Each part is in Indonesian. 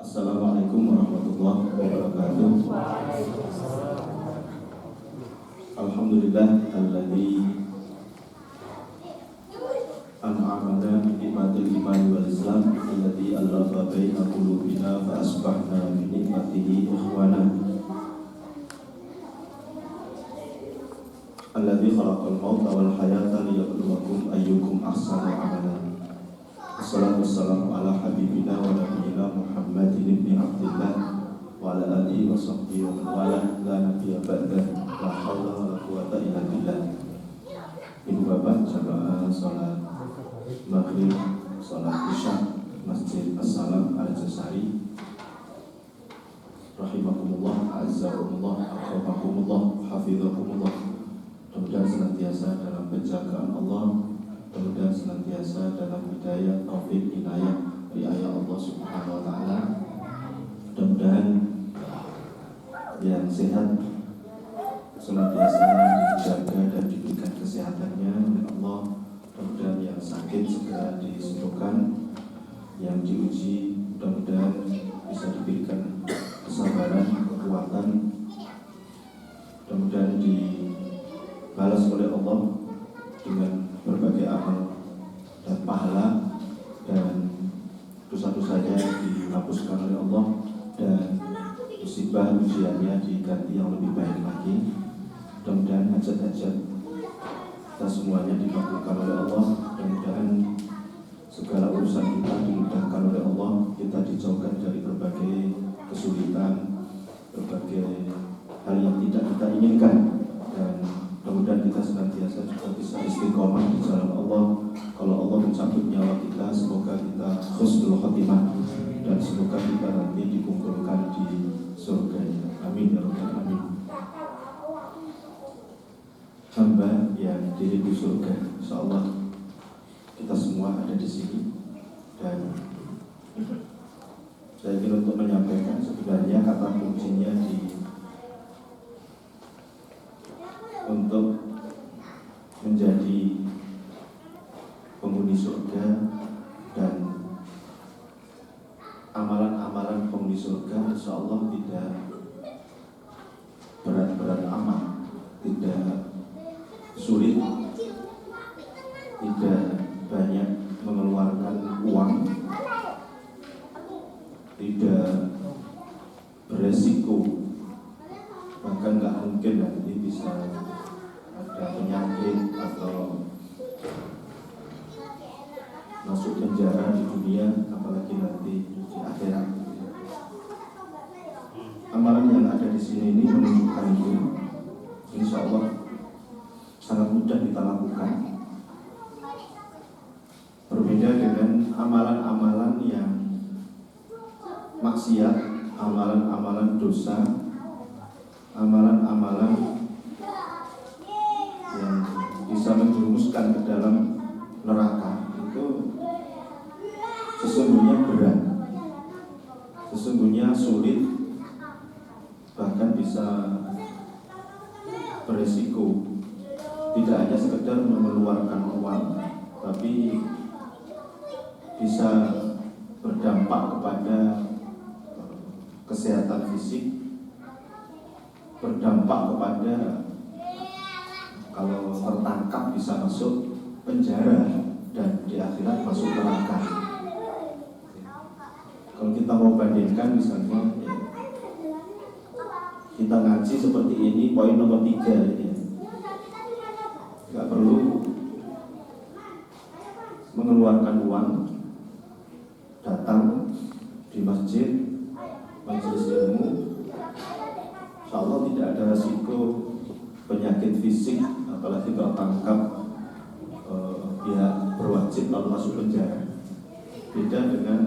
Assalamualaikum warahmatullahi wabarakatuh. Alhamdulillah alladzi an'amana bi nikmatil iman wal islam alladzi allafa baina qulubina fa asbahna bi nikmatihi ikhwana. Alladzi khalaqal mauta wal hayata liyabluwakum ayyukum ahsanu amala. Wassalatu wassalamu ala habibina wa nabiyyina Muhammadin ibn Abdillah wa ala alihi wa sahbihi wa man wala la nabiyya ba'dah la haula wa la quwwata illa billah. Ibu bapak jamaah salat maghrib, salat isya Masjid As-Salam Al-Jasari rahimakumullah, azzakumullah, akramakumullah, hafizakumullah. Mudah-mudahan senantiasa dalam penjagaan Allah, mudah-mudahan senantiasa dalam hidayah, taufik, inayah, riayah Allah Subhanahu wa ta'ala. Mudah-mudahan yang sehat senantiasa dijaga dan diberikan kesehatannya oleh Allah. Mudah-mudahan yang sakit segera disembuhkan, yang diuji mudah-mudahan bisa diberikan kesabaran, kekuatan, mudah-mudahan dibalas oleh Allah dengan berbagai amal dan pahala, dan dosa-dosanya dihapuskan oleh Allah, dan musibah ujiannya diganti yang lebih baik lagi. Mudah-mudahan hajat-hajat kita semuanya dikabulkan oleh Allah. Mudah-mudahan segala urusan kita dimudahkan oleh Allah, kita dijauhkan dari berbagai kesulitan, berbagai hal yang tidak kita inginkan, dan mudah-mudahan kita senantiasa juga bisa istiqomah di jalan Allah. Kalau Allah mencabut nyawa kita, semoga kita husnul khotimah, dan semoga kita nanti dikumpulkan di surga. Amin ya rabbal alamin. Hamba yang dirindu surga, insyaallah kita semua ada di sini, dan saya ingin untuk menyampaikan sebenarnya kata kuncinya untuk menjadi penghuni surga dan amalan-amalan penghuni surga, insyaallah tidak berat-berat amat, tidak sulit, tidak banyak mengeluarkan uang, tidak beresiko, bahkan nggak mungkin nanti bisa ada penyakit atau masuk penjara di dunia, apalagi nanti di akhirat. Amalan yang ada di sini ini menunjukkan itu, insya Allah sangat mudah kita lakukan. Berbeda dengan amalan-amalan yang maksiat, amalan-amalan dosa, amalan-amalan yang bisa menjerumuskan ke dalam neraka. Itu sesungguhnya berat, sesungguhnya sulit, bahkan bisa beresiko. Tidak hanya sekedar mengeluarkan uang, tapi bisa berdampak kepada kesehatan fisik, berdampak kepada kalau tertangkap bisa masuk penjara, dan di akhirat masuk neraka. Kalau kita mau bandingkan misalnya kita ngaji seperti ini, poin nomor 3 ini, nggak perlu mengeluarkan uang, datang di masjid, majelis ilmu, insyaallah tidak ada resiko penyakit fisik, apalagi tertangkap pihak berwajib lalu masuk penjara. Beda dengan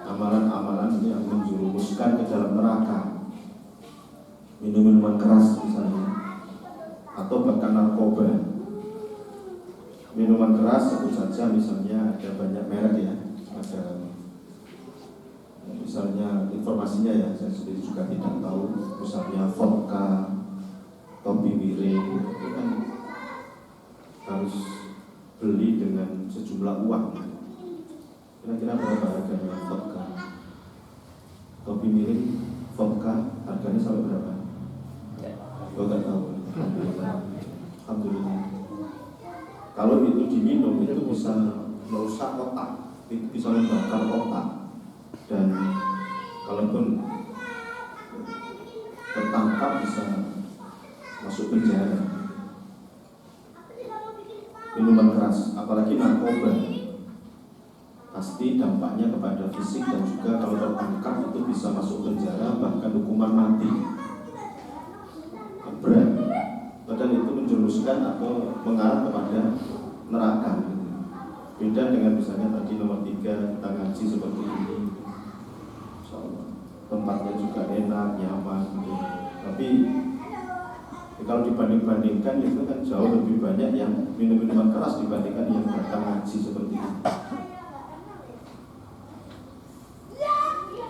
amalan-amalan yang menjerumuskan ke dalam neraka, minum-minuman keras misalnya, atau bahkan narkoba. Minuman keras sebut saja, misalnya ada banyak merek ya, ada misalnya informasinya ya, saya sendiri juga tidak tahu, misalnya vodka, topi miring, itu kan harus beli dengan sejumlah uang. Kira-kira berapa harganya vodka? Kopi miring vodka harganya sampai berapa? Gue nggak tahu. Alhamdulillah. Kalau itu diminum itu bisa merusak otak, bisa membakar otak, dan kalaupun tertangkap bisa masuk penjara. Minuman keras, apalagi narkoba, pasti dampaknya kepada fisik dan juga kalau tertangkap itu bisa masuk penjara, bahkan hukuman mati. Berat, padahal itu menjerumuskan atau mengarah kepada neraka. Beda dengan misalnya tadi nomor 3 kita ngaji seperti ini, tempatnya juga enak, nyaman gitu. Tapi kalau dibanding-bandingkan itu kan jauh lebih banyak yang minum-minuman keras dibandingkan yang datang ngaji seperti ini.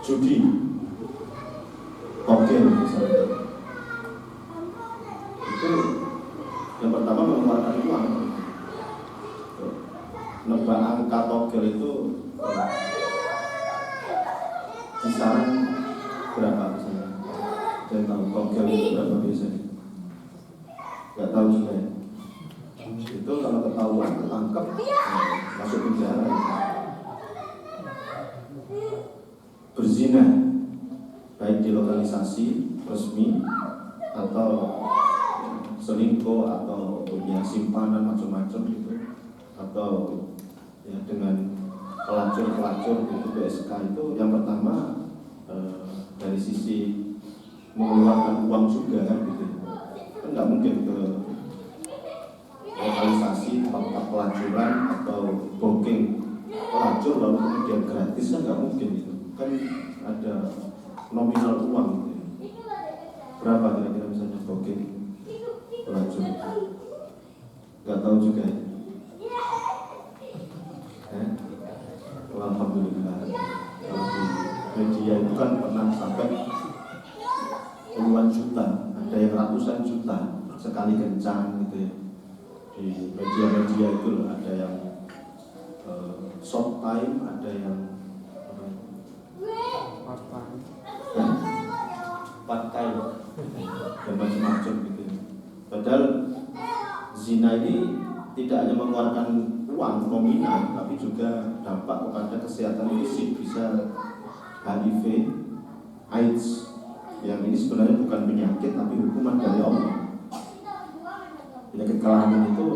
Judi, kokain misalnya, itu yang pertama mengeluarkan uang. Nebak angka togel itu kisaran berapa misalnya? Saya tahu togel itu berapa biasanya? Gak tahu juga ya. Itu kalau ketahuan ketangkep masuk penjara ya. Berzina baik di lokalisasi resmi atau selingkuh atau punya simpanan macam-macam gitu, atau ya dengan pelacur gitu BSK itu yang pertama dari sisi mengeluarkan uang juga kan gitu. Kan nggak mungkin ke lokalisasi tempat pelacuran atau booking pelacur lalu kemudian gratis kan nggak mungkin gitu. Kan ada nominal uang gitu. Berapa kira-kira misalnya booking pelacur? Nggak tahu juga ya. Alhamdulillah. Kalau di media itu kan pernah sampai puluhan juta, ada yang ratusan juta sekali kencang gitu ya. Di media-media itu loh, ada yang short time, ada yang part time dan macam-macam gitu. Padahal zina ini tidak hanya mengeluarkan uang nominal, tapi juga dampak kepada kesehatan fisik, bisa HIV, AIDS, yang ini sebenarnya bukan penyakit tapi hukuman dari Allah. Penyakit kelamin itu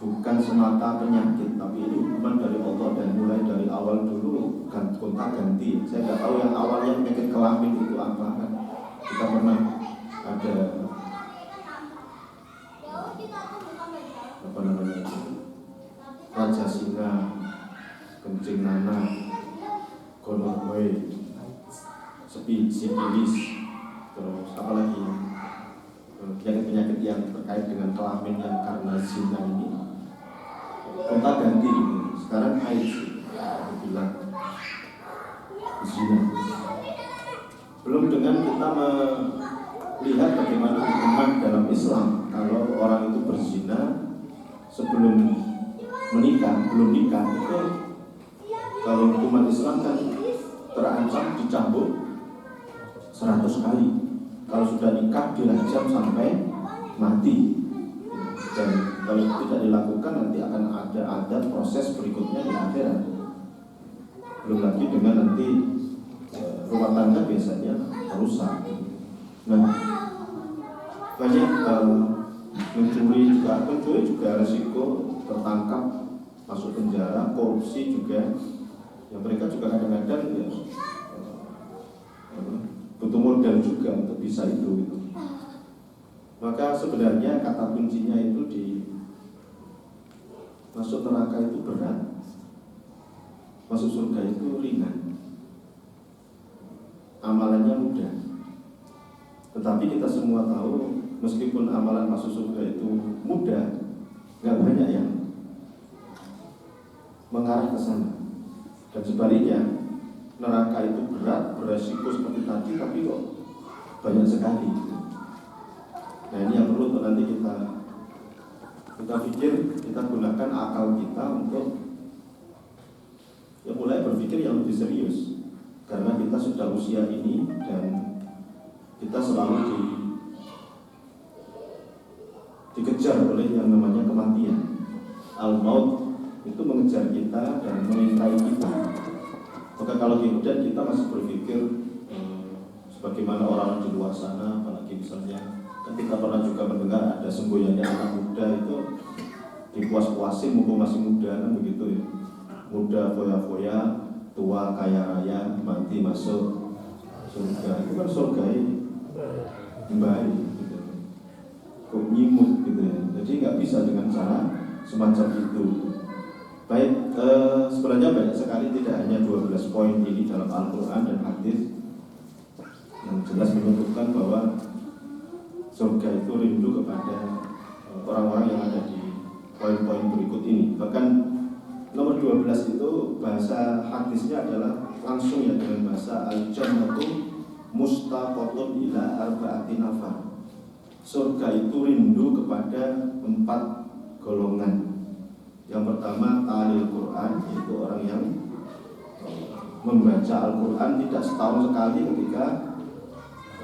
bukan semata penyakit, tapi ini hukuman dari Allah, dan mulai dari awal dulu gonta ganti. Saya nggak tahu yang awalnya penyakit kelamin itu apa kan. Kita pernah ada apa namanya, raja singa, kencing nanah, gonorrhea, sipilis, terus apa lagi penyakit-penyakit yang terkait dengan kelamin yang karena zina ini gonta ganti. Sekarang AIDS bilang zina. Belum dengan kita melihat bagaimana hukuman dalam Islam kalau orang itu berzina sebelum menikah, belum nikah, itu kalau hukuman Islam kan terancam dicambuk 100 kali. Kalau sudah nikah dirajam sampai mati. Dan kalau tidak dilakukan nanti akan ada proses berikutnya di akhirat. Belum lagi dengan nanti rumah tangga biasanya rusak. Nah, banyak mencuri juga resiko tertangkap, masuk penjara, korupsi juga. Yang mereka juga kadang-kadang ya, butuh modal juga untuk bisa itu gitu. Maka sebenarnya kata kuncinya itu di masuk neraka itu berat, masuk surga itu ringan, amalannya mudah. Tetapi kita semua tahu meskipun amalan masuk surga itu mudah, nggak banyak yang mengarah ke sana. Dan sebaliknya neraka itu berat, beresiko seperti tadi, tapi kok banyak sekali. Nah ini yang perlu untuk nanti kita pikir, kita gunakan akal kita untuk ya mulai berpikir yang lebih serius. karena kita sudah usia ini dan kita selalu dikejar oleh yang namanya kematian. Al-maut itu mengejar kita dan mengintai kita. Maka kalau kemudian kita masih berpikir sebagaimana orang di luar sana, apalagi misalnya kan kita pernah juga mendengar ada semboyannya anak muda itu dipuas-puasin mumpung masih muda, kan begitu ya. Muda foya-foya, tua kaya raya, mati masuk surga. Itu kan surga ini baik gitu. Kok nyimut gitu ya. Jadi nggak bisa dengan cara semacam itu. Baik, sebenarnya banyak sekali, tidak hanya 12 poin ini dalam Al-Quran dan hadis yang jelas menunjukkan bahwa surga itu rindu kepada orang-orang yang ada di poin-poin berikut ini. Bahkan nomor 12 itu bahasa hadisnya adalah langsung ya dengan bahasa al-jannatu mustaqotun ila arba'ati nafar. Surga itu rindu kepada 4 golongan. Yang pertama talil Quran, yaitu orang yang membaca Al-Quran tidak setahun sekali ketika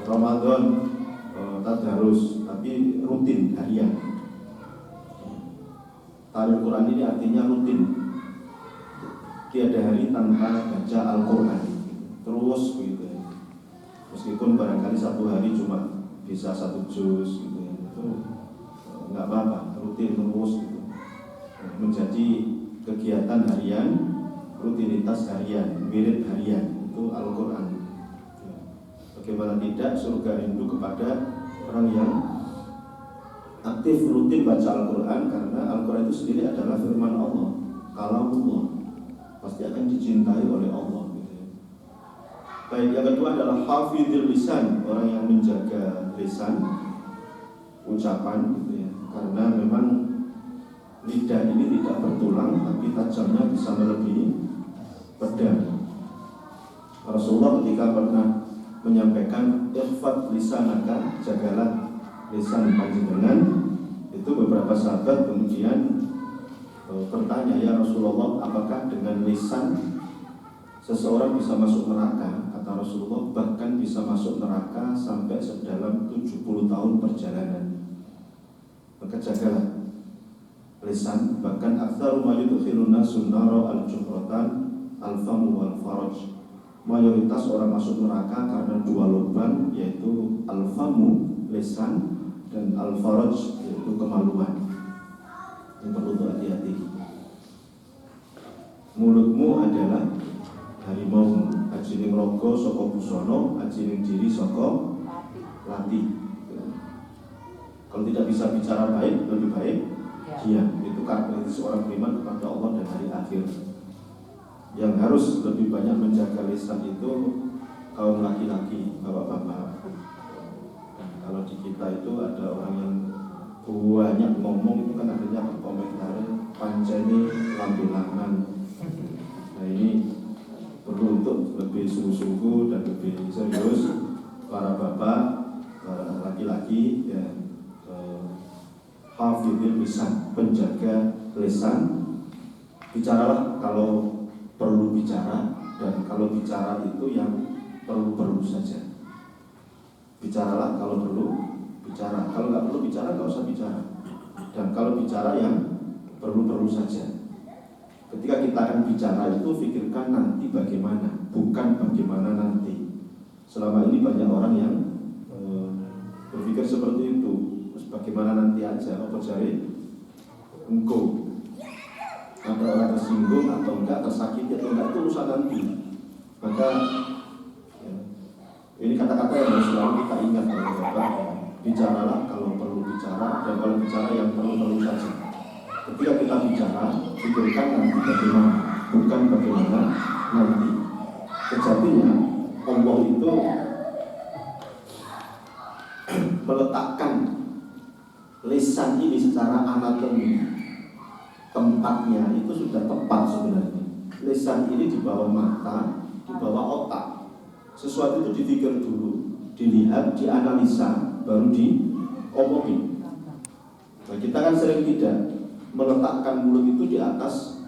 Ramadan tadarus, tapi rutin harian. Talil Quran ini artinya rutin, tiada hari tanpa baca Al-Quran terus begitu ya. Meskipun barangkali satu hari cuma bisa 1 juz gitu ya, itu nggak apa-apa, rutin terus gitu. Menjadi kegiatan harian, rutinitas harian, wirid harian, itu Al-Quran. Bagaimana tidak, surga rindu kepada orang yang aktif rutin baca Al-Quran, karena Al-Quran itu sendiri adalah firman Allah. Kalau Allah pasti akan dicintai oleh Allah gitu ya. Baik, yang kedua adalah hafidhul lisan, orang yang menjaga lisan, ucapan gitu ya. Karena memang lidah ini tidak bertulang, tapi tajamnya bisa melebihi pedang. Rasulullah ketika pernah menyampaikan ihfad lisanaka, jagalah lisan panjenengan, itu beberapa sahabat kemudian bertanya, ya Rasulullah, apakah dengan lisan seseorang bisa masuk neraka? Kata Rasulullah, bahkan bisa masuk neraka sampai sedalam 70 tahun perjalanan. Maka jagalah lisan, bahkan aktsaru ma yudkhilun nasun nara al-jumratan al-famu wal faraj. Mayoritas orang masuk neraka karena 2 lubang, yaitu al-famu lisan dan al-faraj yaitu kemaluan. Yang perlu hati-hati. Mulutmu adalah harimau, ajining rogo saka busono, ajining diri saka lati. Kalau tidak bisa bicara baik, lebih baik diam. Itu karakteristik seorang beriman kepada Allah dan hari akhir. Yang harus lebih banyak menjaga lisan itu kaum laki-laki, bapak-bapak. Kalau di kita itu ada orang yang banyak ngomong, itu kan akhirnya komentar panceni lambilangan. Nah ini perlu untuk lebih sungguh-sungguh dan lebih serius para bapak, para laki-laki ya. Hafidhil lisan, penjaga lisan. Bicaralah kalau perlu bicara, dan kalau bicara itu yang perlu-perlu saja. Bicaralah kalau perlu bicara, kalau nggak perlu bicara nggak usah bicara. Dan kalau bicara yang perlu-perlu saja. Ketika kita akan bicara itu pikirkan nanti bagaimana, bukan bagaimana nanti. Selama ini banyak orang yang berpikir seperti itu. Bagaimana nanti aja, apa cari engkau ada orang tersinggung atau enggak, tersakiti atau enggak, itu urusan nanti. Maka ya, ini kata-kata yang harus selalu kita ingat oleh Bapak. Bicaralah kalau perlu bicara, dan kalau bicara yang perlu saja. Ketika kita bicara, pikirkan nanti bagaimana, bukan bagaimana nanti. Sejatinya Allah itu meletakkan lisan ini secara anatomi, tempatnya itu sudah tepat sebenarnya. Lisan ini di bawah mata, di bawah otak. Sesuatu itu dipikir dulu, dilihat, dianalisa, baru diomongin. Nah, kita kan sering tidak meletakkan mulut itu di atas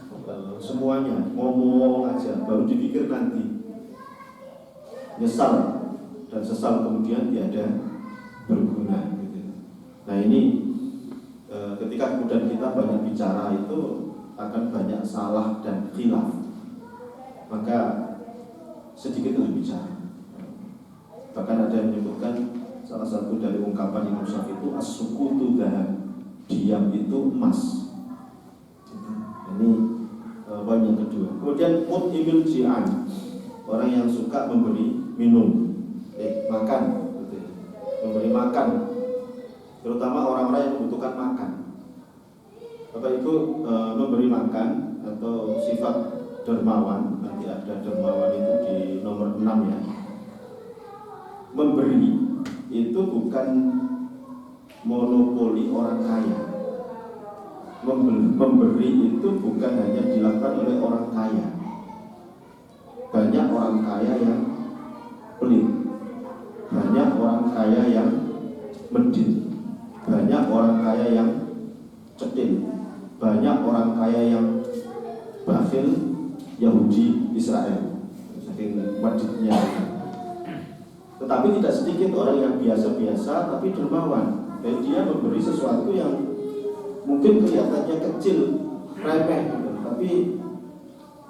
semuanya, ngomong aja, baru dipikir nanti. nyesal dan sesal kemudian tiada berguna gitu. Nah ini ketika kemudian kita banyak bicara itu akan banyak salah dan khilaf, maka sedikit berbicara. Bahkan ada yang menyebutkan salah satu dari ungkapan Imam Syafi'i itu as-sukutu dhahab, diam itu emas. Ini poin yang kedua. Kemudian mut'imil ji'an, orang yang suka memberi minum, makan, memberi makan, terutama orang-orang yang membutuhkan makan. Bapak Ibu memberi makan atau sifat dermawan, nanti ada dermawan itu di nomor 6 ya. Memberi itu bukan monopoli orang kaya. Memberi itu bukan hanya dilakukan oleh orang kaya. Banyak orang kaya yang pelit, banyak orang kaya yang medit, banyak orang kaya yang cetil, banyak orang kaya yang bakhil, Yahudi, Israel, saking meditnya. Tetapi tidak sedikit orang yang biasa-biasa tapi dermawan, dan dia memberi sesuatu yang mungkin kelihatannya kecil, remeh, tapi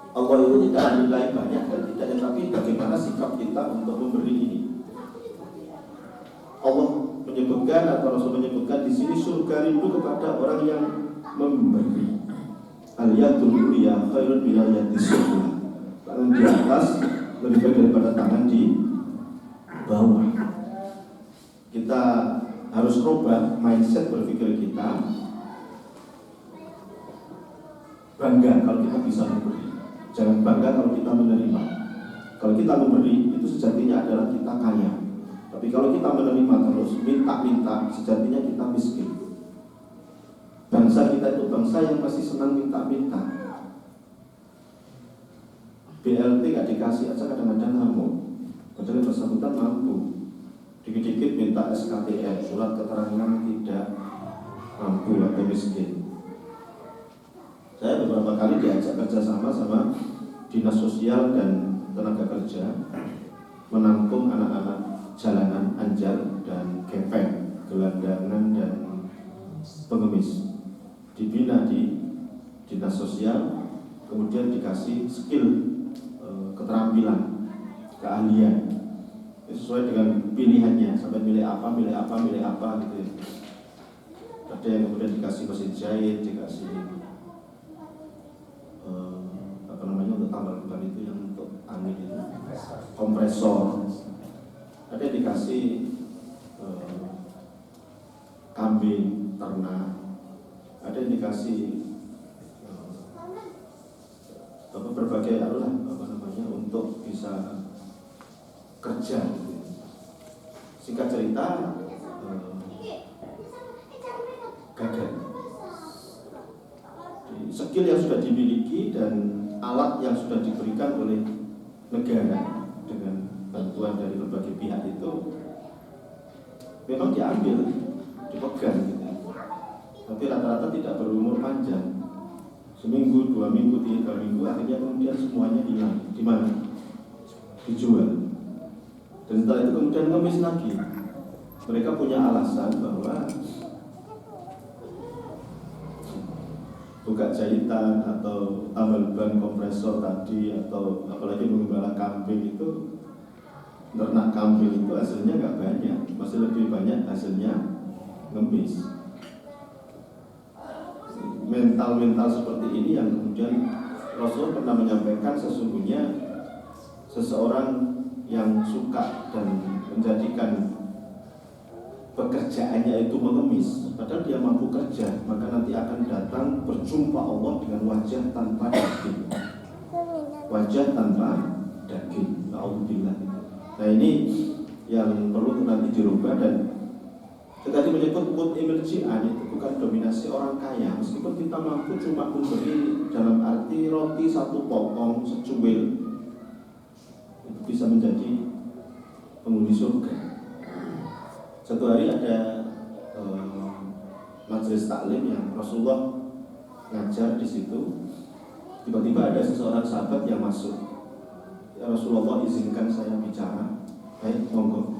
Allah itu tidak menilai banyak dan tidaknya, tapi bagaimana sikap kita untuk memberi ini. Allah menyebutkan atau Rasul menyebutkan di sini surga rindu kepada orang yang memberi. Al-yadul ulya khairun min al-yadis sufla. Tangan di atas lebih baik daripada tangan di bawah. Kita harus rubah mindset berpikir kita. Bangga kalau kita bisa memberi, jangan bangga kalau kita menerima. Kalau kita memberi itu sejatinya adalah kita kaya. Tapi kalau kita menerima terus, minta-minta, sejatinya kita miskin. Bangsa kita itu bangsa yang masih senang minta-minta. BLT gak dikasih aja kadang-kadang ngamuk, padahal bersangkutan mampu. Dikit-dikit minta SKTN, surat keterangan tidak mampu atau miskin. Saya beberapa kali diajak kerjasama sama dinas sosial dan tenaga kerja menampung anak-anak jalanan, anjar dan gepeng, gelandangan dan pengemis, dibina di dinas sosial, kemudian dikasih skill, keterampilan, keahlian sesuai dengan pilihannya, sampai milih apa gitu ya. Ada yang kemudian dikasih mesin jahit, dikasih untuk tambal ban itu yang untuk angin itu, kompresor. Ada yang dikasih kambing, ternak. Ada yang dikasih berbagai untuk bisa kerja. Singkat cerita, gagal. Skill yang sudah dimiliki dan alat yang sudah diberikan oleh negara dengan bantuan dari berbagai pihak itu memang diambil, dipegang gitu. Tapi rata-rata tidak berumur panjang. Seminggu, 2 minggu, 3 minggu, akhirnya kemudian semuanya hilang. Di mana? Dijual. Dan setelah itu kemudian ngemis lagi. Mereka punya alasan bahwa buka jahitan atau tambal ban kompresor tadi, atau apalagi mengembala kambing itu, ternak kambing itu hasilnya nggak banyak, masih lebih banyak hasilnya ngemis. Mental seperti ini yang kemudian Rasul pernah menyampaikan sesungguhnya seseorang yang suka dan menjadikan pekerjaannya itu mengemis, padahal dia mampu kerja, maka nanti akan datang berjumpa Allah dengan wajah tanpa daging. Wajah tanpa daging. Alhamdulillah. Nah ini yang perlu nanti dirubah. Dan tadi menyebut mut'imil ji'an itu bukan dominasi orang kaya. Meskipun kita mampu cuma memberi dalam arti roti 1 potong secuil, itu bisa menjadi penghuni surga. Satu hari ada majelis taklim yang Rasulullah ngajar di situ. Tiba-tiba ada seseorang sahabat yang masuk. Ya Rasulullah, izinkan saya bicara. Baik, monggo.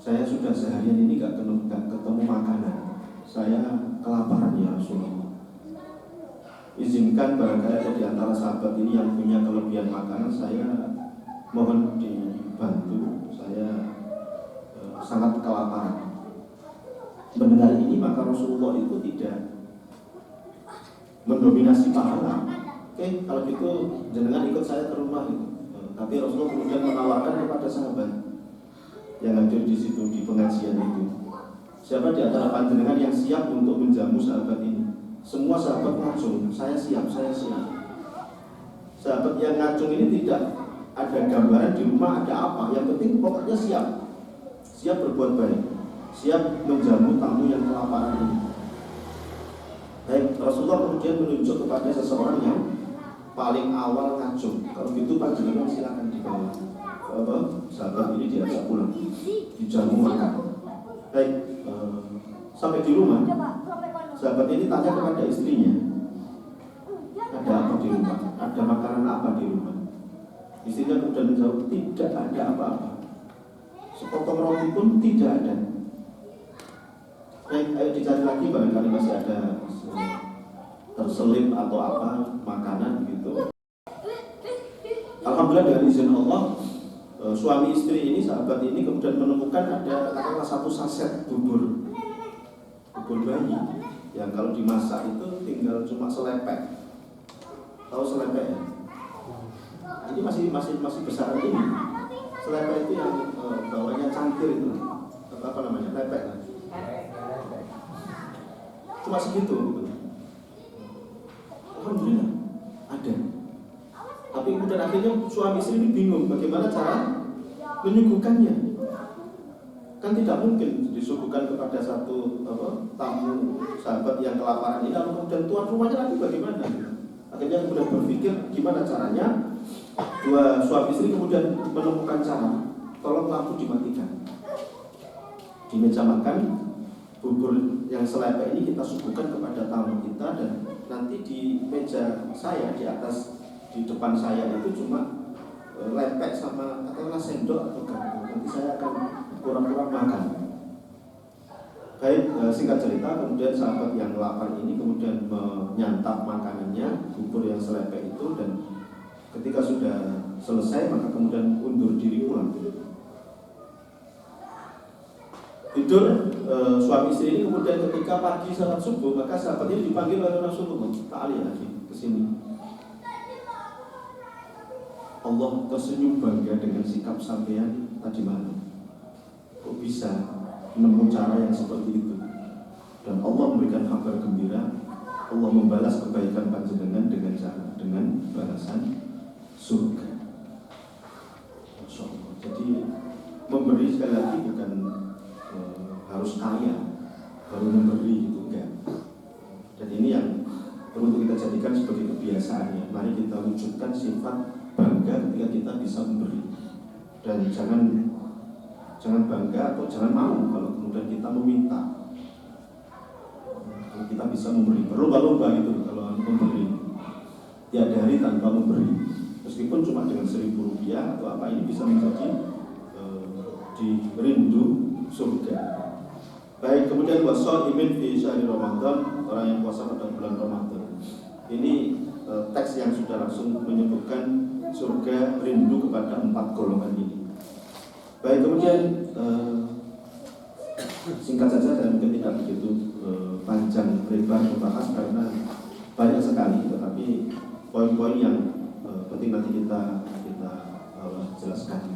Saya sudah seharian ini gak ketemu makanan. Saya kelaparan ya Rasulullah. Izinkan barangkali ada di antara sahabat ini yang punya kelebihan makanan, saya mohon dibantu. Saya sangat kelaparan. Mendengar ini maka Rasulullah itu tidak mendominasi pahala. Oke, kalau gitu jenengan ikut saya ke rumah gitu. Tapi Rasulullah kemudian menawarkan kepada sahabat yang hadir di situ di pengajian itu, siapa di antara panjenengan yang siap untuk menjamu sahabat ini? Semua sahabat ngacung, saya siap, saya siap. Sahabat yang ngacung ini tidak ada gambaran di rumah ada apa, yang penting pokoknya siap berbuat baik, siap menjamu tamu yang kelaparan ini. Baik, Rasulullah kemudian menunjuk kepada seseorang yang paling awal ngacung. Kalau gitu panjenengan silakan dibawa. Sahabat ini diajak pulang, dijamu makan. Baik, sampai di rumah, sahabat ini tanya kepada istrinya, ada apa di rumah? Ada makanan apa di rumah? Istrinya kemudian menjawab, tidak ada apa-apa. Sepotong roti pun tidak ada. Baik, ayo dicari lagi, barangkali masih ada terselip atau apa makanan gitu. Alhamdulillah dengan izin Allah, suami istri ini, sahabat ini kemudian menemukan ada katakanlah satu saset bubur bayi yang kalau dimasak itu tinggal cuma selepek. Tahu selepek ya? Ini masih besar ini. Selepek itu yang bawahnya cangkir itu, apa namanya? Lepek lah. Cuma segitu gitu. Alhamdulillah ada. Tapi kemudian akhirnya suami istri ini bingung bagaimana cara menyuguhkannya. Kan tidak mungkin disuguhkan kepada satu tamu sahabat yang kelaparan ini, lalu kemudian tuan rumahnya nanti bagaimana? Akhirnya kemudian berpikir gimana caranya. Dua suami istri kemudian menemukan cara, tolong lampu dimatikan. Di meja makan, bubur yang selepek ini kita suguhkan kepada tamu kita, dan nanti di meja saya di atas, di depan saya itu cuma lepek sama katakanlah sendok atau garpu. Nanti saya akan kurang-kurang makan. Baik, singkat cerita, kemudian sahabat yang lapar ini kemudian menyantap makanannya, bubur yang selepek itu, dan ketika sudah selesai maka kemudian undur diri pulang. Tidur suami istri ini kemudian ketika pagi salat subuh, maka sahabat ini dipanggil oleh Rasulullah, "Ta'ali lagi ke sini." Allah tersenyum bangga dengan sikap sampean tadi malam. Kok bisa menemukan cara yang seperti itu? Dan Allah memberikan kabar gembira, Allah membalas kebaikan panjenengan dengan balasan surga. Masya Allah. Jadi memberi sekali lagi bukan harus kaya baru memberi gitu, enggak. Dan ini yang perlu kita jadikan sebagai kebiasaan ya. Mari kita wujudkan sifat bangga ketika kita bisa memberi, dan jangan bangga atau jangan malu kalau kemudian kita meminta. Kalau kita bisa memberi, berlomba-lomba gitu kalau memberi, tiada hari tanpa memberi, meskipun cuma dengan Rp1.000 atau apa, ini bisa menjadi di rindu surga. Baik, kemudian wasaimin fi syahri Ramadan, orang yang puasa pada bulan Ramadan. Ini teks yang sudah langsung menyebutkan surga rindu kepada 4 golongan ini. Baik, kemudian singkat saja dan mungkin tidak begitu panjang lebar membahas karena banyak sekali, tetapi poin-poin yang penting nanti kita jelaskan.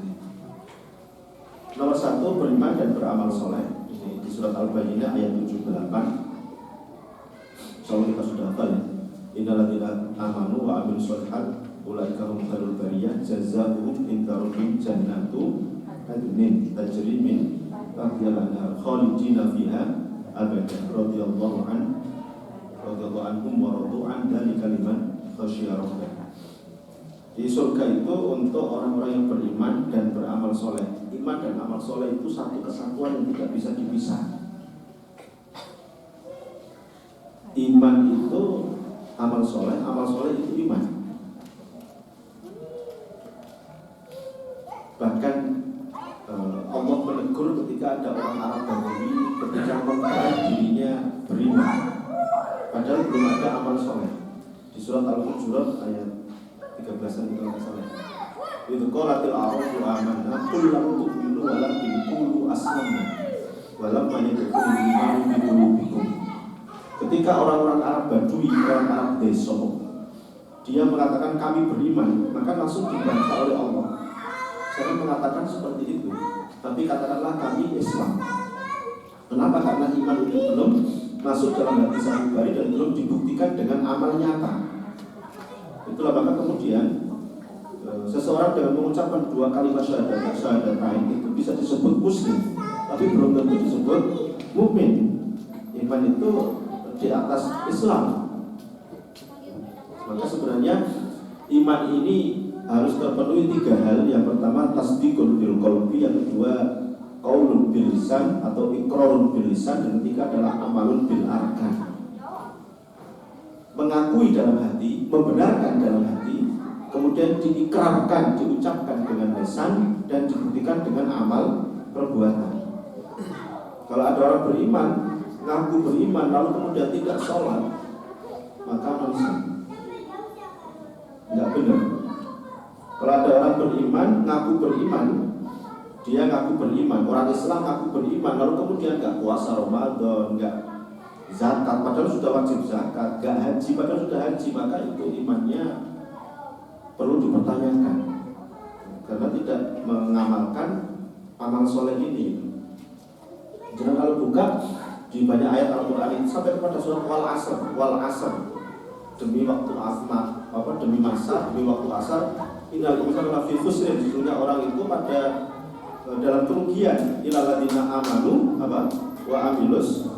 Nomor 1, beriman dan beramal soleh. Di surat Al-Baqarah ayat 78. Insyaallah kita sudah hafal ya. Innal ladzina amanu wa amilus sholihat ulaika hum khairul bariyah jazaohum inda rabbihim jannatu adnin tajri min tahtiha al-anhar khalidina fiha abada radhiyallahu anhum wa radu an dzalika liman khasyiya rabbah. Di surga itu untuk orang-orang yang beriman dan beramal soleh. Iman dan amal soleh itu satu kesatuan yang tidak bisa dipisah. Iman itu amal soleh itu iman. ketika ada orang Arab Badui ketika mengklaim dirinya beriman, padahal belum ada amal soleh. Di surat Al-Hujurat ayat 13 itu nggak salah. Itu qalatil a'rabu amanna qul lam tu'minu walakin qulu aslamna walamma yadkhulul imanu fi qulubikum. Ketika orang-orang Arab Badui, orang Arab desa, dia mengatakan kami beriman, maka langsung dibantah oleh Allah. Saya mengatakan seperti itu, tapi katakanlah kami Islam. Kenapa? Karena iman itu belum masuk dalam hati sanubari dan belum dibuktikan dengan amal nyata. Itulah maka kemudian seseorang dengan mengucapkan 2 kalimat syahadatain itu bisa disebut muslim, tapi belum tentu disebut mukmin. Iman itu di atas Islam. Maka sebenarnya iman ini harus terpenuhi 3 hal. Yang pertama tasdiqun bil qalbi, yang kedua qaulun bil lisan atau iqrarun bil lisan, dan ketiga adalah amalun bil arkan. Mengakui dalam hati, membenarkan dalam hati, kemudian diikrarkan, diucapkan dengan lisan, dan dibuktikan dengan amal perbuatan. Kalau ada orang beriman, ngaku beriman lalu kemudian tidak sholat, maka nonsen, nggak benar. Kalau ada orang beriman, ngaku beriman, dia ngaku beriman, orang Islam ngaku beriman, lalu kemudian nggak puasa Ramadan, nggak zakat, padahal sudah wajib zakat, nggak haji, padahal sudah haji, maka itu imannya perlu dipertanyakan karena tidak mengamalkan amal soleh ini. Jangan kalau buka di banyak ayat Al-Quran ini sampai kepada surat wal asr, demi waktu asma, demi masa, demi waktu asar, innal insana lafi khusr, sesungguhnya orang itu pada dalam kerugian, illal ladzina amanu wa amilus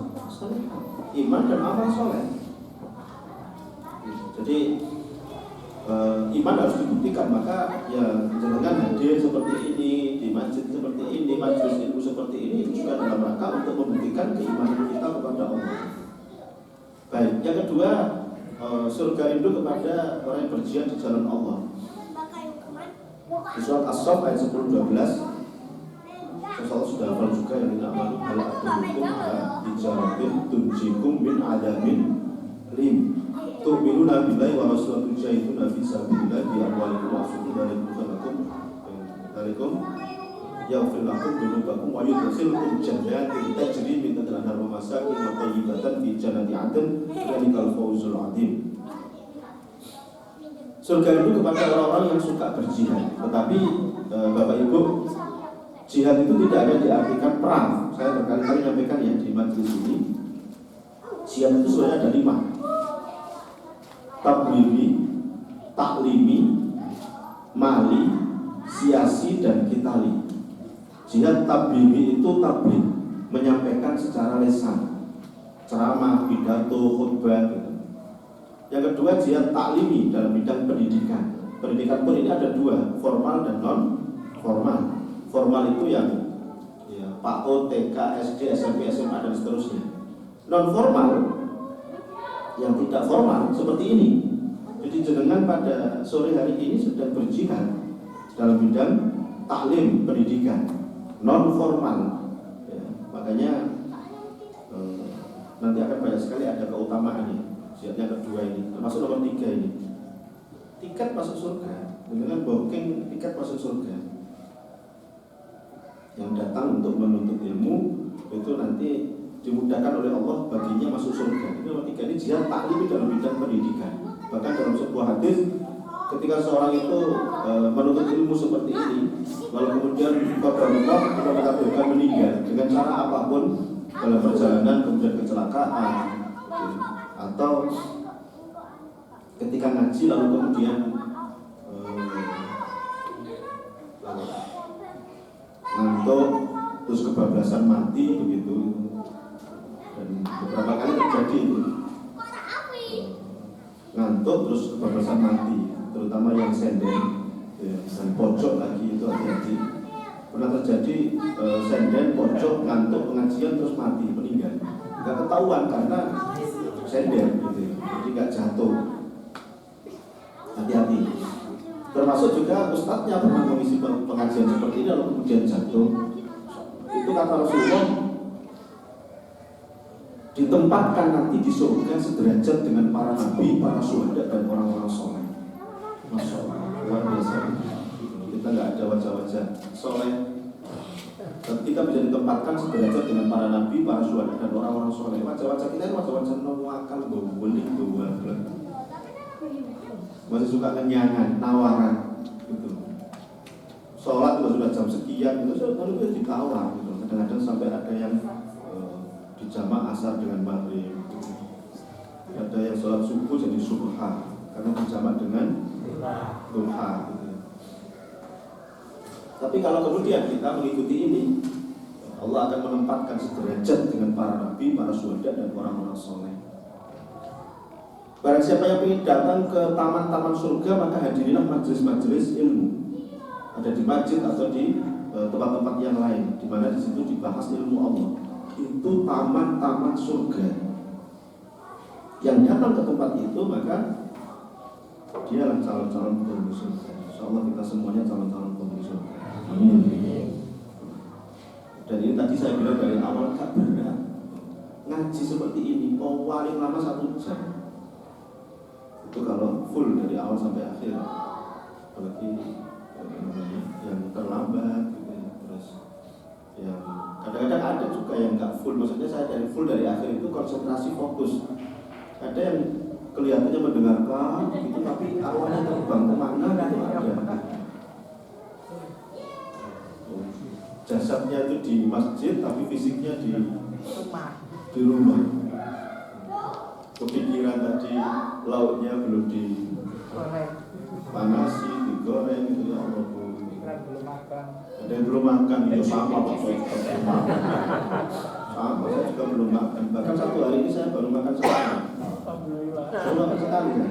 iman dan amal soleh. Jadi iman harus dibuktikan. Maka ya jangan hadir seperti ini di masjid seperti ini, majelis ilmu seperti ini, itu juga dalam rangka untuk membuktikan keimanan kita kepada Allah. Baik, yang kedua, surga rindu kepada orang yang berjihad di jalan Allah. Di surat As-Saff ayat 10-12, Rasulullah sudah hafal juga yang tidak malu hal adukum dijaratin tunjikum min adamin lim tu'minuna billahi wa rasulullah tujahiduna fi sabilillah bi amwalikum wa anfusikum yaghfir lakum dhunubakum wa yudkhilkum jannatin tajri min tahtiha al-anhar wa masakin wa thayyibatan fi jannati 'adn dzalikal fawzul 'adzim. Surga itu kepada orang-orang yang suka berjihad. Tetapi Bapak Ibu, jihad itu tidak hanya diartikan perang. Saya berkali-kali menyampaikan ya di majelis ini, jihad itu sebenarnya ada 5: tablimi, taklimi, mali, siasi, dan kitali. Jihad tablimi itu tablim, menyampaikan secara lisan, ceramah, pidato, khutbah gitu. Yang kedua jihad taklimi dalam bidang pendidikan. Pendidikan pun ini ada 2, formal dan non formal. Formal itu yang PAUD, TK, SD, SMP, SMA, dan seterusnya. Non formal yang tidak formal seperti ini. Jadi jenengan pada sore hari ini sedang berjihad dalam bidang taklim pendidikan non formal ya, makanya nanti akan banyak sekali ada keutamaannya. Jihad yang kedua ini, termasuk nomor 3 ini, tiket masuk surga. Dengan booking tiket masuk surga. Yang datang untuk menuntut ilmu itu nanti dimudahkan oleh Allah baginya masuk surga. Ini nomor 3 ini jihad taklim dalam bidang pendidikan. Bahkan dalam sebuah hadis, ketika seorang itu menuntut ilmu seperti ini, lalu kemudian qadarullah atau mentakdirkan meninggal dengan cara apapun dalam perjalanan, kemudian kecelakaan, atau ketika ngaji lalu kemudian ngantuk terus kebablasan mati begitu, dan beberapa kali terjadi itu ngantuk terus kebablasan mati, terutama yang senden ya, dan pojok lagi itu hati-hati. Pernah terjadi senden, pojok, ngantuk pengajian terus mati, meninggal. Nggak ketahuan karena sender gitu, jadi nggak jatuh. Hati-hati. Termasuk juga ustadznya pernah mengisi pengajian seperti ini lalu kemudian jatuh. Itu kata Rasulullah, ditempatkan nanti di surga sederajat dengan para nabi, para syuhada dan orang-orang soleh. Masya Allah, luar biasa. Kita nggak ada wajah-wajah soleh, dan kita bisa ditempatkan sederajat dengan para nabi, para syuhada dan orang-orang soleh. Wajah-wajah kita ini wajah-wajah nawakal, beling, bewablek, masih suka kenyangan, nawaran, gitu. Sholat juga sudah jam sekian, itu sudah ditawar, gitu. Kadang-kadang sampai ada yang dijamak asar dengan maghrib, ada yang sholat subuh jadi subha karena dijamak dengan duha, gitu. Tapi kalau kemudian kita mengikuti ini, Allah akan menempatkan sederajat dengan para nabi, para syuhada dan orang-orang soleh. Barang siapa yang ingin datang ke taman-taman surga, maka hadirilah majelis-majelis ilmu. Ada di masjid atau di tempat-tempat yang lain, di mana di situ dibahas ilmu Allah. Itu taman-taman surga. Yang datang ke tempat itu maka dialah calon-calon penghuni surga. Insyaallah kita semuanya calon-calon penghuni surga. Amin. Dan ini tadi saya bilang dari awal gak berat. Ngaji seperti ini, paling lama 1 jam. Itu kalau full dari awal sampai akhir. Apalagi yang terlambat gitu ya. Terus yang kadang-kadang ada juga yang nggak full, maksudnya saya dari full dari akhir itu konsentrasi fokus. Ada yang kelihatannya mendengarkan gitu tapi awalnya terbang kemana gitu ada. Jasadnya itu di masjid tapi fisiknya di rumah. Kepikiran tadi lauknya belum dipanasi, digoreng gitu ya Allah. Ada yang belum makan, itu sama Pak, saya juga belum makan. Sama, saya juga belum makan. Bahkan 1 hari ini saya baru makan sekali. Baru makan sekali kan?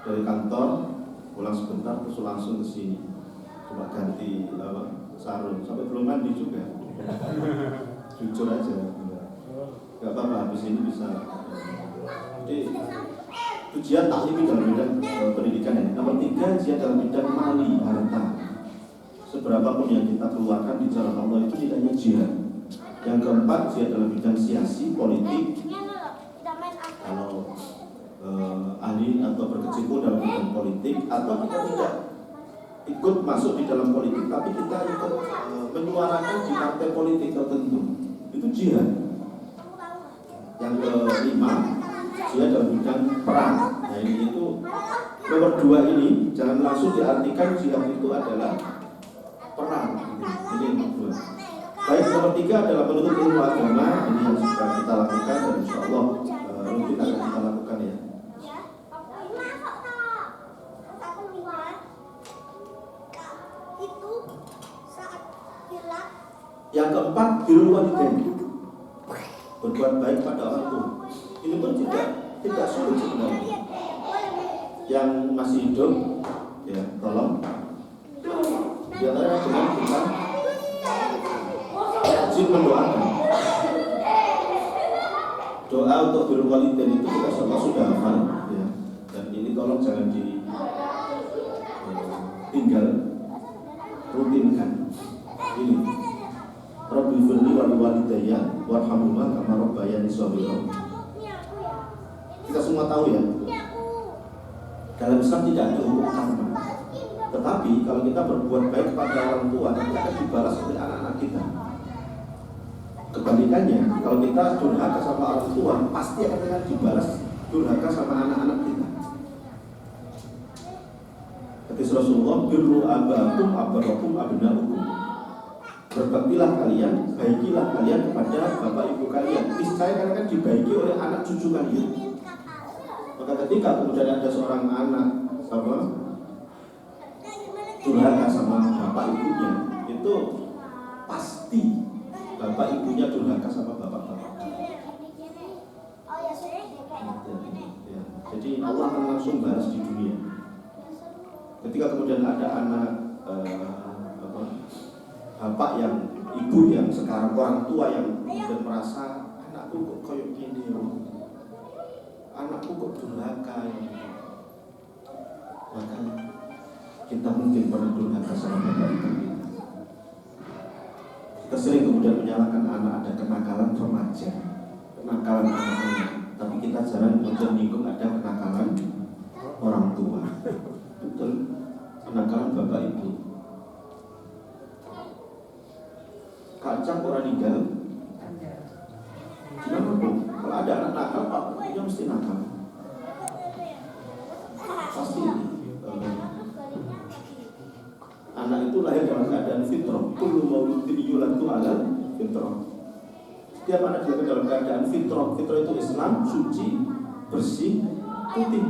Dari kantor, pulang sebentar terus langsung ke sini. Cuma ganti sarung, sampai belum mandi juga. Jujur aja. Gak apa-apa, habis ini bisa. Jadi ujian taklim dalam bidang pendidikan ya. Nomor 3, ujian dalam bidang mali, harta. Seberapapun yang kita keluarkan di jalan Allah itu tidak hanya jihad. Yang keempat, ujian dalam bidang siasi, politik. Kalau ahli atau berkecimpung dalam bidang politik, atau kita tidak ikut masuk di dalam politik, tapi kita ikut menyuarakan di partai politik tertentu, itu jihad. Yang kelima, jihad dalam bidang perang. Nah ini itu nomor 2 ini jangan langsung diartikan jihad itu adalah perang. Ini yang kedua. Baik, nomor 3 adalah menuntut ilmu agama. Ini yang sudah kita lakukan dan insya Allah rutin akan kita lakukan ya. Yang keempat, birrul walidain, berbuat baik pada orang tua. Ini pun tidak sulit sebenarnya. Yang masih hidup, ya tolong. Di antara dengan kita wajib mendoakan. Doa untuk birrul walidain itu kita semua sudah hafal, ya. Dan ini tolong jangan ditinggal, rutinkan. Ini. Rabbi firli wa liwalidayya warhamhuma kama rabbayani shaghira. Kita semua tahu ya, dalam Islam tidak ada hukum karma. Tetapi kalau kita berbuat baik kepada orang tua, nanti akan dibalas oleh anak-anak kita. Kebalikannya, kalau kita durhaka sama orang tua, pasti akan dibalas durhaka sama anak-anak kita. Hadis Rasulullah, birru abakum abarakum abnaukum. Berbaktilah kalian, baikilah kalian kepada bapak ibu kalian. Niscaya kalian akan dibaiki oleh anak cucu kalian. Maka ketika kemudian ada seorang anak sama durhaka sama bapak ibunya, itu pasti bapak ibunya durhaka sama bapak-bapak. Ya. Jadi Allah akan langsung balas di dunia. Ketika kemudian ada anak bapak yang, ibu yang sekarang orang tua yang kemudian merasa anakku kok kayak gini, anakku kok durhaka, maka kita mungkin pernah durhaka sama bapak ibu kita. Kita sering kemudian menyalahkan anak ada kenakalan remaja, kenakalan anak-anak, tapi kita jarang kemudian menyinggung ada kenakalan orang tua. Betul, kenakalan bapak ibu. Kacang orang ninggal. Gimana bu? Kalau ada anak nakal, pak ibunya mesti nakal. Pasti anak itu lahir dalam keadaan fitrah. Kullu mauludin yuladu ala fitrah. Setiap anak dilahirkan dalam keadaan fitrah. Fitrah itu Islam, suci, bersih, putih.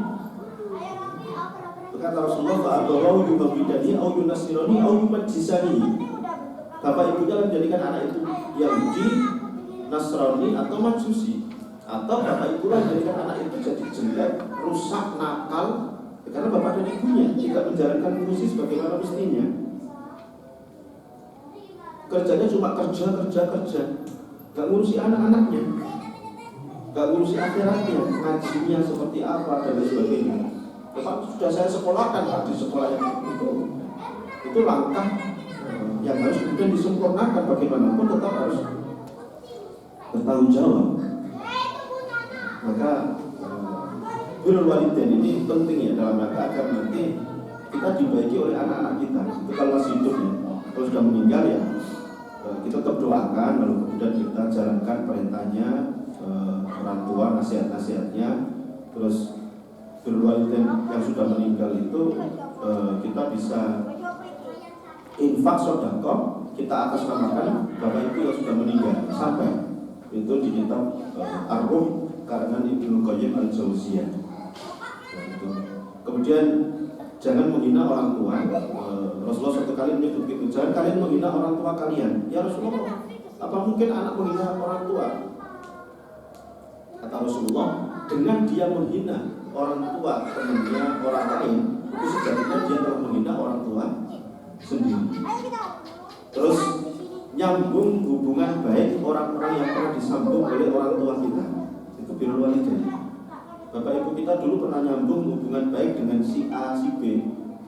Kata Rasulullah, fa'abawahu yumawidani au yunasirani au yumajisani. Bapak ibunya menjadikan anak itu Yahudi, Nasrani atau Majusi. Atau bapak ibunya menjadikan anak itu jadi jelek, rusak, nakal, karena bapak dan ibunya tidak menjalankan fungsi sebagaimana mestinya. Kerjanya cuma kerja, gak ngurusi anak-anaknya, gak ngurusi akhiratnya, ngajinya seperti apa dan lain sebagainya. Bapak sudah saya sekolahkan di sekolah yang itu langkah yang harus kemudian disempurnakan. Bagaimanapun tetap harus bertanggung jawab. Maka birrul walidain ini penting ya dalam rangka agar nanti kita dibaiki oleh anak-anak kita. Itu kalau masih hidup ya. Kalau sudah meninggal ya kita tetap doakan, lalu kemudian kita jalankan perintahnya, orang tua, nasihat-nasihatnya. Terus birrul walidain yang sudah meninggal itu kita bisa infak sedekah, kita atasnamakan bapak ibu yang sudah meninggal sampai itu di kitab Ar-Ruh karangan Ibnu Qayyim Al-Jauziyah. Kemudian jangan menghina orang tua. Rasulullah suatu kali menyebut begitu, jangan kalian menghina orang tua kalian. Ya Rasulullah, apa mungkin anak menghina orang tua? Kata Rasulullah, dengan dia menghina orang tua temannya orang lain, itu sejatinya dia telah menghina orang tua sendiri. Terus nyambung hubungan baik orang-orang yang pernah disambung oleh orang tua kita, itu birrul walidain. Bapak ibu kita dulu pernah nyambung hubungan baik dengan si A, si B.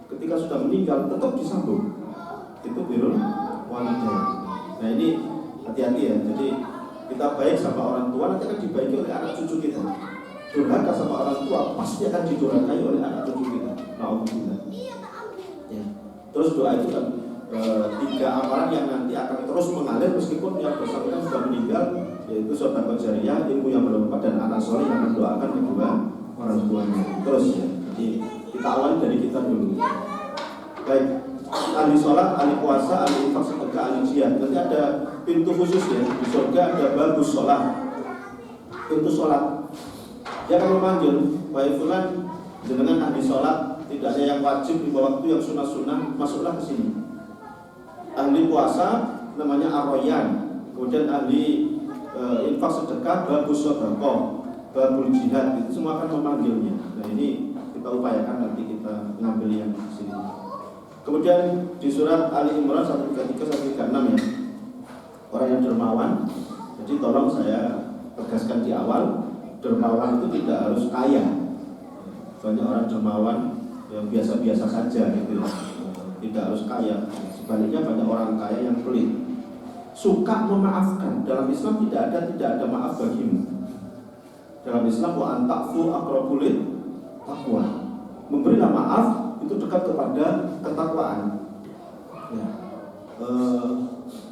Ketika sudah meninggal tetap disambung, itu birrul walidain. Nah ini hati-hati ya. Jadi kita baik sama orang tua nanti akan dibaiki oleh anak cucu kita. Durhaka sama orang tua pasti akan didurhakai oleh anak cucu kita. Alhamdulillah. Ya. Terus doa itu kan 3 amalan yang nanti akan terus mengalir meskipun yang bersangkutan sudah meninggal, yaitu sedekah jariyah, ilmu yang bermanfaat, dan anak soleh yang mendoakan kedua orang tuanya. Terus ya, jadi kita awali dari kita dulu. Baik, ahli sholat, ahli puasa, ahli infak, sedekah, ahli jihad. Nanti ada pintu khusus ya di surga, ada bagus sholat, pintu sholat. Dia akan memanggil, baik fulan, jenengan ahli sholat, tidak ada yang wajib di waktu yang sunnah-sunnah, masuklah ke sini. Ahli puasa namanya Ar-Rayyan, kemudian ahli infak sedekah bagus sedekah, babul jihad, itu semua akan memanggilnya. Nah ini kita upayakan nanti kita mengambil yang di sini. Kemudian di surat Ali Imran 133-136 ya, orang yang dermawan. Jadi tolong saya tegaskan di awal, dermawan itu tidak harus kaya. Banyak orang dermawan yang biasa-biasa saja gitu, tidak harus kaya. Sebaliknya banyak orang kaya yang pelit, suka memaafkan. Dalam Islam tidak ada maaf bagimu. Dalam Islam wa anta'fu aqrabul taqwa. Memberilah maaf itu dekat kepada ketakwaan. Ya.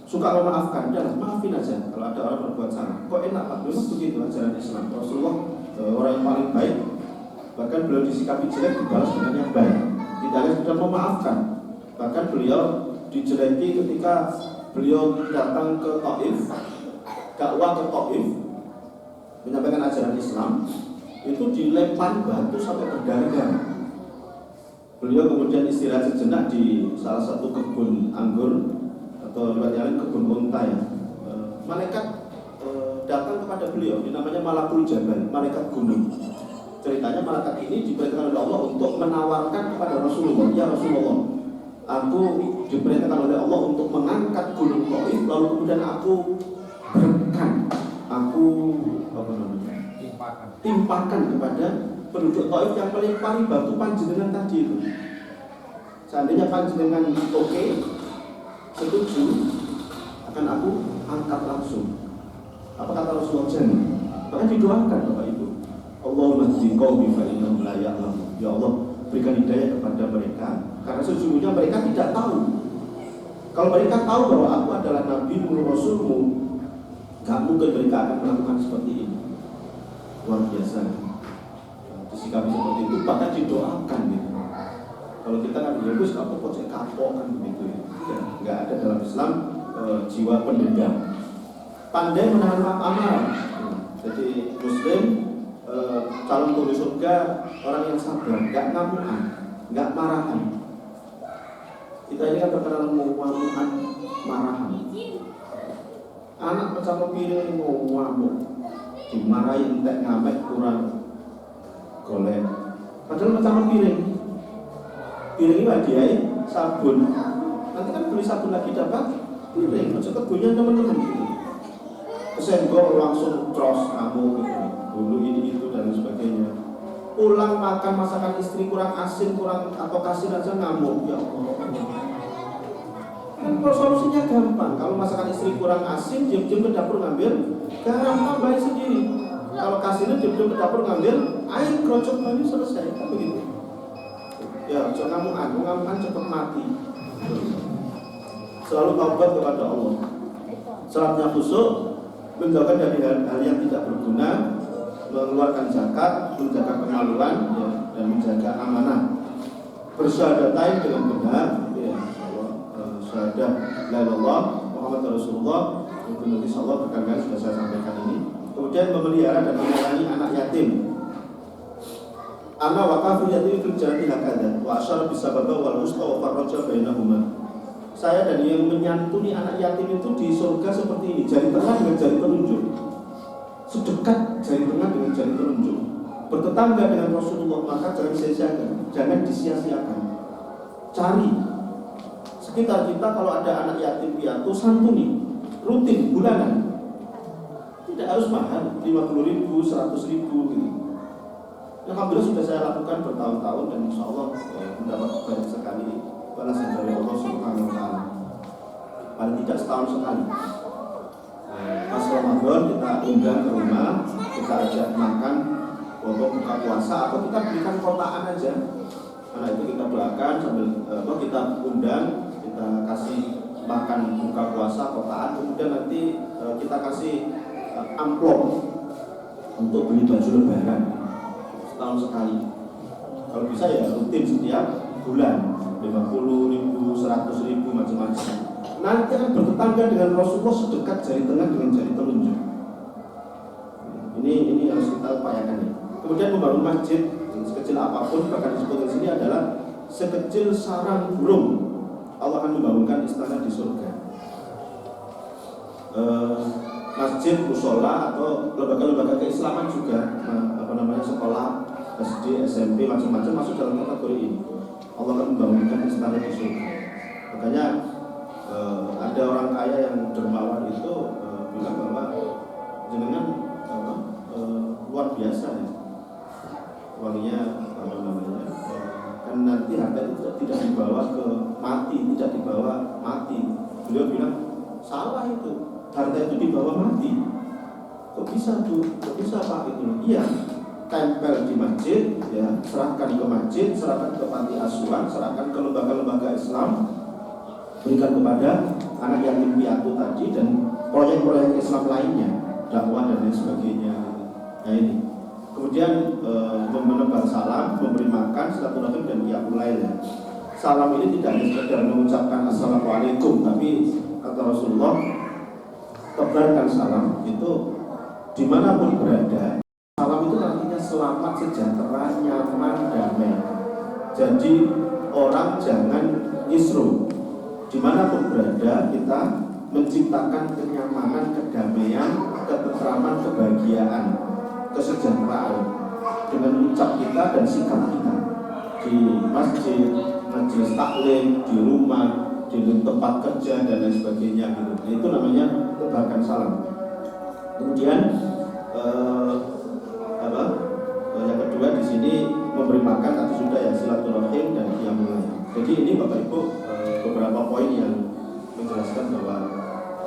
Suka memaafkan, jangan maafin aja kalau ada orang berbuat salah. Kok enak Pak? Memang begitu ajaran Islam. Rasulullah orang yang paling baik, bahkan beliau disikapi jelek dibalas dengan yang baik. Tidak hanya sekedar memaafkan, bahkan beliau dijeleki ketika beliau datang ke Taif, dakwah ke Taif, menyampaikan ajaran Islam, itu dilempar batu sampai berdarah. Beliau kemudian istirahat sejenak di salah satu kebun anggur atau lewat kebun unta ya. Malaikat datang kepada beliau, ini namanya Malakul Jabal, malaikat gunung. Ceritanya malaikat ini diperintahkan oleh Allah untuk menawarkan kepada Rasulullah, ya Rasulullah, aku diperintahkan oleh Allah untuk mengangkat gunung Taif, lalu kemudian aku berikan, aku timpakan kepada penduduk Taif yang melempari batu panjenengan tadi itu. Seandainya panjenengan oke, setuju, akan akan aku angkat langsung. Apa kata Rasulullah? Jangan. Bahkan didoakan Bapak Ibu. Allahumma hdi qaumi fa innahum la ya'lamun. Ya Allah, berikan hidayah kepada mereka karena sesungguhnya mereka tidak tahu. Kalau mereka tahu bahwa aku adalah nabimu, rasulmu, gak mungkin mereka akan melakukan seperti ini. Luar biasa. Disikapi seperti itu bahkan didoakan gitu. Kalau kita kan ya wis kapok kok kapok kan begitu ya. Enggak ada dalam Islam jiwa pendendam. Pandai menahan amarah. Jadi Muslim calon penghuni surga orang yang sabar, enggak ngamukan, enggak marahan. Kita ini kan terkenal ngamukan, marahan. Anak pecah piring mau ngamuk, dimarahi entek ngamek kurang golek. Padahal pecah piring ini hadiah sabun. Nanti kan beli sabun lagi dapat piring. Maksudnya kegunya teman-teman gitu. Kesenggol langsung terus ngamuk gitu. Dulu ini itu dan sebagainya. Pulang makan masakan istri kurang asin, kurang atau kasih aja ngamuk. Ya Allah. Kan solusinya gampang. Kalau masakan istri kurang asin, diam-diam ke dapur ngambil gampang baik sendiri. Kalau kasihnya diam-diam ke dapur ngambil air kerocok bayi selesai. Kan begitu. Ya, jangan ngamukan cepat mati. Selalu taubat kepada Allah. Salatnya khusyuk, menjauhkan dari hal yang tidak berguna, mengeluarkan zakat, menjaga kemaluan, ya, dan menjaga amanah. Bersyahadat dengan benar, ya, syahadat la ilaha illallah Muhammad Rasulullah. Mungkin insyaallah berkali-kali sudah saya sampaikan ini. Kemudian memelihara dan melayani anak yatim. Ana waqafu yatim fil jannati hakadha wa asyara bisababa wal wusta wa farraja bainahuma. Saya dan yang menyantuni anak yatim itu di surga seperti ini, jari tengah dengan jari telunjuk. Sedekat jari tengah dengan jari telunjuk. Bertetangga dengan Rasulullah, maka jangan sia-siakan, jangan disia-siakan. Cari sekitar kita kalau ada anak yatim piatu, santuni rutin bulanan. Tidak harus mahal, 50.000, 100.000 gitu. Alhamdulillah sudah saya lakukan bertahun-tahun dan insya Allah mendapat banyak sekali balasan dari Allah Subhanahu Wa Taala. Paling tidak setahun sekali. Pas Ramadan kita undang ke rumah, kita ajak makan untuk buka puasa atau kita berikan kotaan aja. Karena itu kita doakan sambil kita undang, kita kasih makan buka puasa kotaan, kemudian nanti kita kasih amplop untuk beli baju lebaran. Tahun sekali. Kalau bisa ya rutin setiap bulan 50.000, 100.000 macam-macam. Nanti akan bertetangga dengan Rasulullah sedekat jari tengah dengan jari telunjuk. Ini harus kita upayakan ya. Kemudian membangun masjid sekecil apapun, bahkan disebut di sini adalah sekecil sarang burung. Allah akan membangunkan istana di surga. Masjid, musola atau lembaga-lembaga keislaman juga, sekolah, SD, SMP, macam-macam masuk dalam kategori ini. Allah akan membangunkan istana di surga. Makanya ada orang kaya yang dermawan itu bilang bahwa jenengan luar biasa ya. Uangnya kan nanti harta itu tidak dibawa ke mati, tidak dibawa mati. Beliau bilang salah itu. Harta itu dibawa mati. Kok bisa tuh? Kok bisa Pak itu? Iya, tempel di masjid, ya, serahkan ke masjid, serahkan ke panti asuhan, serahkan ke lembaga-lembaga Islam, berikan kepada anak yatim piatu tadi dan proyek-proyek Islam lainnya, dakwah dan lain sebagainya. Nah ini. Kemudian menebar salam, memberi makan, silaturahim dan qiyamul lail. Salam ini tidak hanya sekedar mengucapkan assalamualaikum, tapi kata Rasulullah, tebarkan salam itu dimanapun berada. Salam itu artinya selamat, sejahtera, nyaman, damai. Jadi orang jangan isru. Dimanapun berada kita menciptakan kenyamanan, kedamaian, ketentraman, kebahagiaan, kesejahteraan dengan ucap kita dan sikap kita di masjid, majelis taklim, di rumah, di tempat kerja dan lain sebagainya gitu. Nah, itu namanya tebarkan salam. Kemudian yang kedua di sini memberi makan tadi sudah ya, silaturahim dan qiyamul lail. Jadi ini Bapak Ibu beberapa poin yang menjelaskan bahwa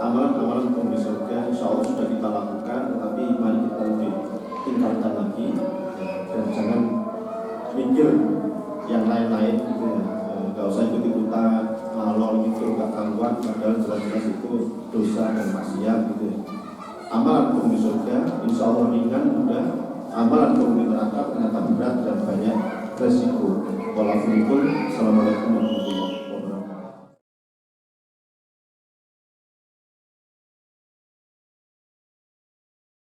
amalan-amalan penghuni surga insya Allah sudah kita lakukan, tetapi mari kita lebih tingkatkan lagi dan jangan mikir yang lain-lain gitu ya. Gak usah ikut-ikutan ngalor gitu, gak karuan, padahal jelas-jelas itu dosa dan maksiat gitu ya. Amalan penghuni surga insya Allah ringan, mudah. Amalan penghuni neraka ternyata berat dan banyak resiko. Walaupun